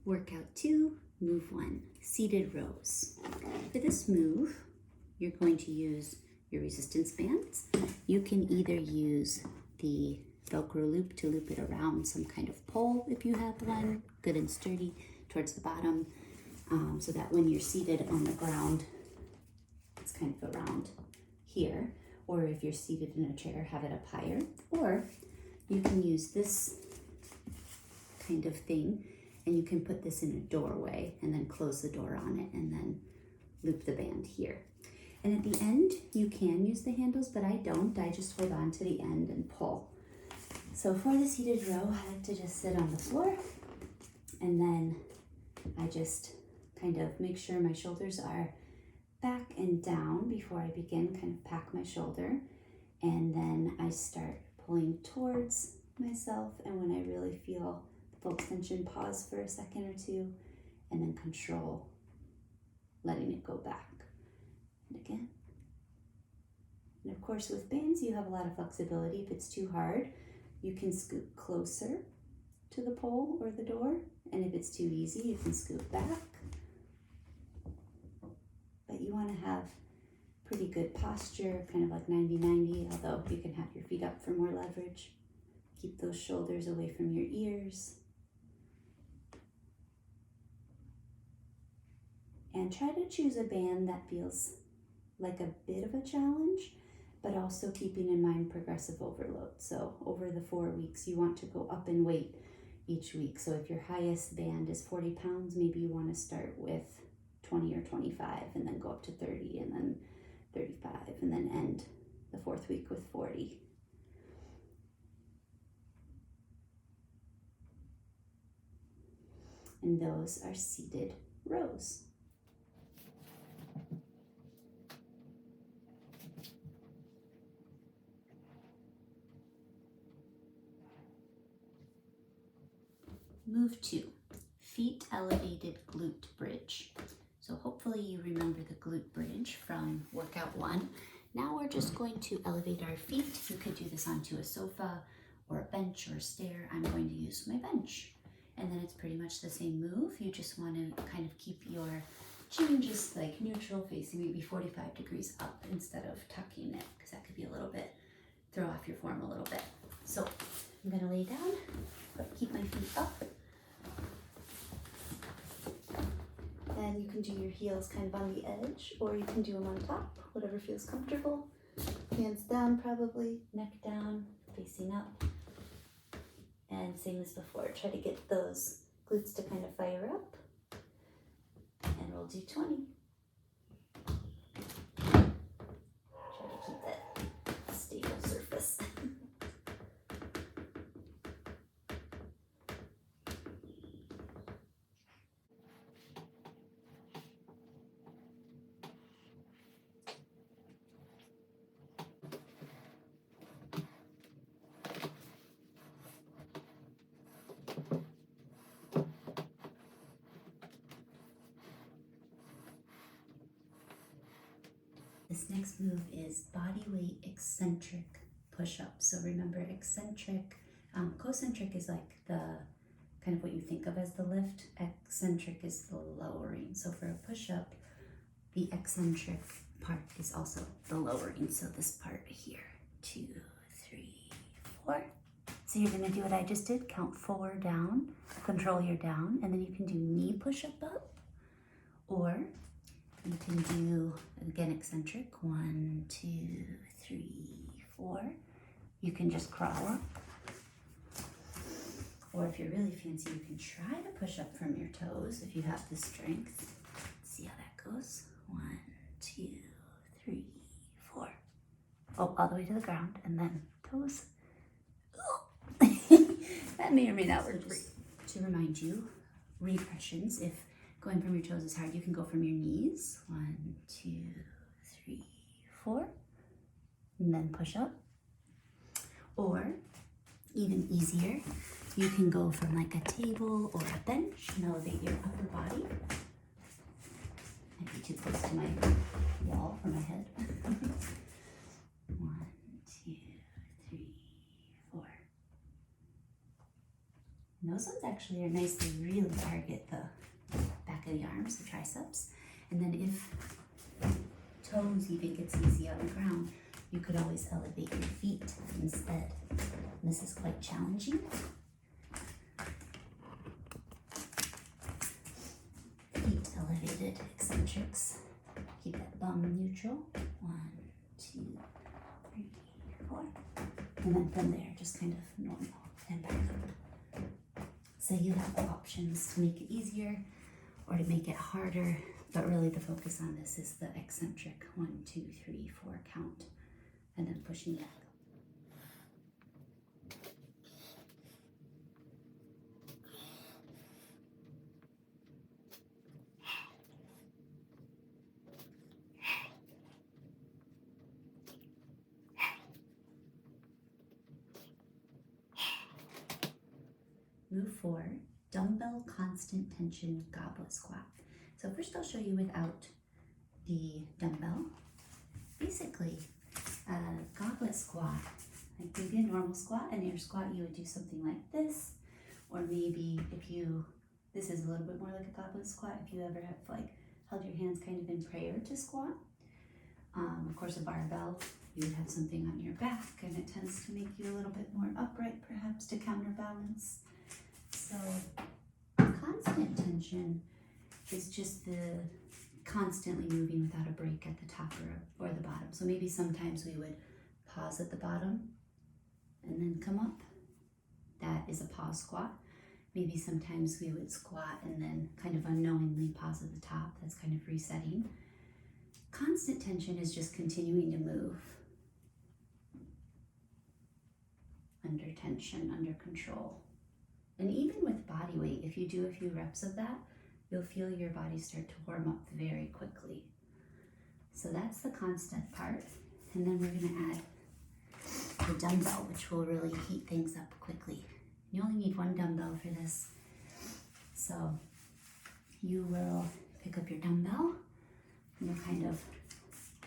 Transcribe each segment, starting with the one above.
Workout 2, move 1, seated rows. For this move, you're going to use your resistance bands. You can either use the Velcro loop to loop it around some kind of pole if you have one, good and sturdy, towards the bottom, so that when you're seated on the ground, it's kind of around here. Or if you're seated in a chair, have it up higher. Or you can use this kind of thing, and you can put this in a doorway and then close the door on it and then loop the band here. And at the end, you can use the handles, but I don't. I just hold on to the end and pull. So for the seated row, I like to just sit on the floor, and then I just kind of make sure my shoulders are back and down before I begin, kind of pack my shoulder, and then I start pulling towards myself, and when I really feel the full extension, pause for a second or two, and then control letting it go back. And again. And of course with bands you have a lot of flexibility. If it's too hard, you can scoot closer to the pole or the door, and if it's too easy, you can scoot back. But you want to have pretty good posture, kind of like 90-90, although you can have your feet up for more leverage. Keep those shoulders away from your ears. And try to choose a band that feels like a bit of a challenge, but also keeping in mind progressive overload. So over the 4 weeks, you want to go up in weight each week. So if your highest band is 40 pounds, maybe you want to start with 20 or 25 and then go up to 30 and then 35 and then end the 4th week with 40. And those are seated rows. Move 2, feet elevated glute bridge. So hopefully you remember the glute bridge from workout 1. Now we're just going to elevate our feet. You could do this onto a sofa or a bench or a stair. I'm going to use my bench. And then it's pretty much the same move. You just want to kind of keep your chin just like neutral, facing maybe 45 degrees up instead of tucking it, because that could be a little bit, throw off your form a little bit. So I'm going to lay down, but keep my feet up. And you can do your heels kind of on the edge, or you can do them on top, whatever feels comfortable. Hands down probably, neck down, facing up. And same as before, try to get those glutes to kind of fire up. And we'll do 20. Try to keep that stable surface. This next move is body weight eccentric push up. So remember, eccentric, concentric is like the kind of what you think of as the lift. Eccentric is the lowering. So for a push up, the eccentric part is also the lowering. So this part here, 2, 3, 4. So you're gonna do what I just did, count 4 down, control your down, and then you can do knee push up, or you can do, again, eccentric, 1, 2, 3, 4. You can just crawl up. Or if you're really fancy, you can try to push up from your toes if you have the strength. Let's see how that goes. 1, 2, 3, 4. Oh, all the way to the ground, and then toes. That may or may not work. To remind you, regressions, if going from your toes is hard, you can go from your knees. 1, 2, 3, 4. And then push up. Or, even easier, you can go from like a table or a bench and elevate your upper body. Might be too close to my wall for my head. 1, 2, 3, 4. And those ones actually are nice. They really target the back of the arms, the triceps. And then if toes you think it's easy on the ground, you could always elevate your feet instead. And this is quite challenging. Feet elevated eccentrics. Keep that bum neutral. 1, 2, 3, 4. And then from there, just kind of normal and back up. So you have options to make it easier or to make it harder, but really the focus on this is the eccentric 1, 2, 3, 4 count, and then pushing back. Move 4, dumbbell constant tension goblet squat. So first I'll show you without the dumbbell. Basically, goblet squat, like maybe a normal squat, an air squat, you would do something like this, or maybe this is a little bit more like a goblet squat, if you ever have like held your hands kind of in prayer to squat. Of course, a barbell, you would have something on your back, and it tends to make you a little bit more upright, perhaps to counterbalance. So constant tension is just the constantly moving without a break at the top or the bottom. So maybe sometimes we would pause at the bottom and then come up. That is a pause squat. Maybe sometimes we would squat and then kind of unknowingly pause at the top. That's kind of resetting. Constant tension is just continuing to move under tension, under control. And even with body weight, if you do a few reps of that, you'll feel your body start to warm up very quickly. So that's the constant part. And then we're gonna add the dumbbell, which will really heat things up quickly. You only need one dumbbell for this. So you will pick up your dumbbell and you'll kind of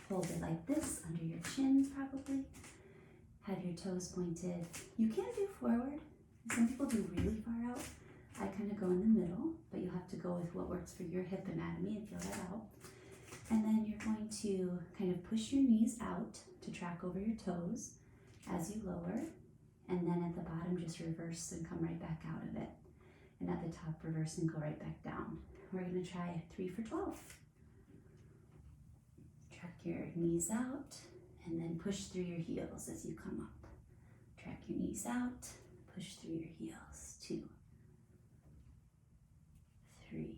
hold it like this under your chin probably. Have your toes pointed. You can do forward. Some people do really far out. I kind of go in the middle, but you have to go with what works for your hip anatomy and feel that out. And then you're going to kind of push your knees out to track over your toes as you lower. And then at the bottom, just reverse and come right back out of it. And at the top, reverse and go right back down. We're gonna try 3 for 12. Track your knees out and then push through your heels as you come up. Track your knees out. Push through your heels. 2, 3.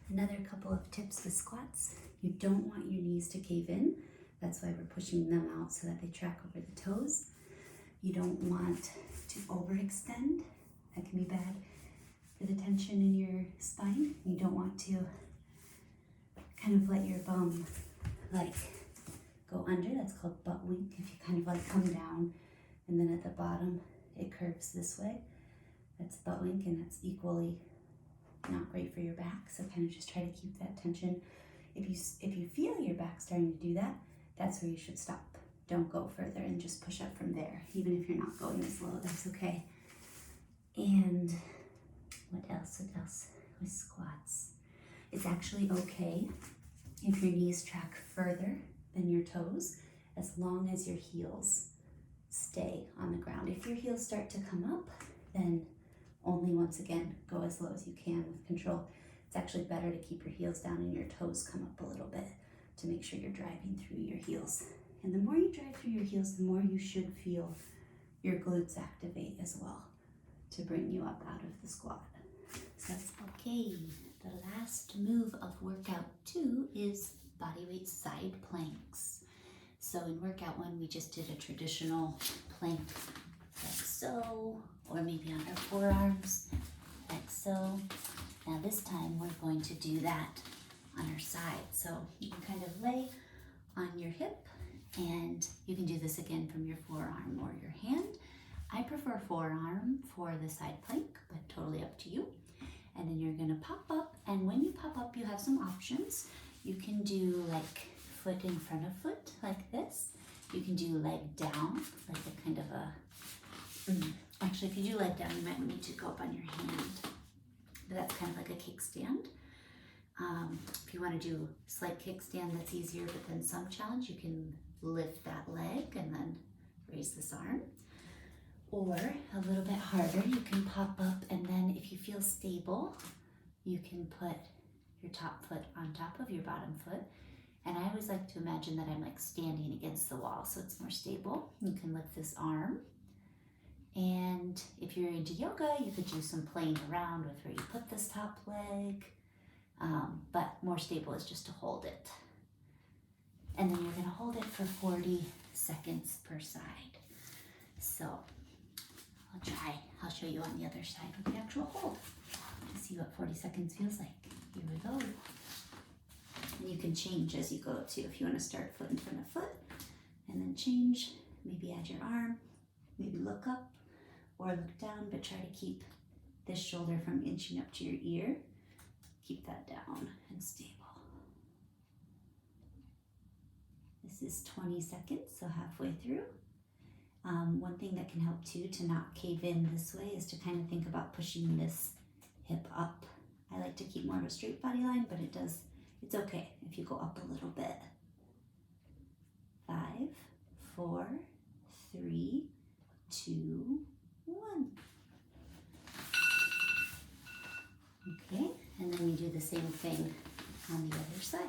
Another couple of tips with squats. You don't want your knees to cave in. That's why we're pushing them out so that they track over the toes. You don't want to overextend. That can be bad for the tension in your spine. You don't want to kind of let your bum like go under. That's called butt wink. If you kind of like come down and then at the bottom it curves this way. That's butt wink, and that's equally not great for your back. So kind of just try to keep that tension. If you feel your back starting to do that, that's where you should stop. Don't go further and just push up from there. Even if you're not going as low, that's okay. And what else with squats? It's actually okay if your knees track further than your toes, as long as your heels stay on the ground. If your heels start to come up, then only, once again, go as low as you can with control. It's actually better to keep your heels down and your toes come up a little bit to make sure you're driving through your heels. And the more you drive through your heels, the more you should feel your glutes activate as well to bring you up out of the squat. So that's okay. The last move of workout 2 is bodyweight side planks. So in workout 1, we just did a traditional plank like so, or maybe on our forearms like so. Now this time we're going to do that on our side. So you can kind of lay on your hip, and you can do this again from your forearm or your hand. I prefer forearm for the side plank, but totally up to you. And then you're gonna pop up, and when you pop up, you have some options. You can do like foot in front of foot, like this. You can do leg down, like a kind of a, actually if you do leg down, you might need to go up on your hand. But that's kind of like a kickstand. If you want to do slight kickstand, that's easier, but then some challenge, you can lift that leg and then raise this arm. Or a little bit harder, you can pop up, and then if you feel stable, you can put your top foot on top of your bottom foot. And I always like to imagine that I'm like standing against the wall, so it's more stable. You can lift this arm. And if you're into yoga, you could do some playing around with where you put this top leg. But more stable is just to hold it. And then you're gonna hold it for 40 seconds per side. So I'll show you on the other side with the actual hold to see what 40 seconds feels like. Here we go. And you can change as you go too. If you want to start foot in front of foot and then change, maybe add your arm, maybe look up or look down, but try to keep this shoulder from inching up to your ear. Keep that down and stable. This is 20 seconds, so halfway through. One thing that can help too to not cave in this way is to kind of think about pushing this hip up. I like to keep more of a straight body line, but it's okay if you go up a little bit. 5, 4, 3, 2, 1. Okay, and then we do the same thing on the other side.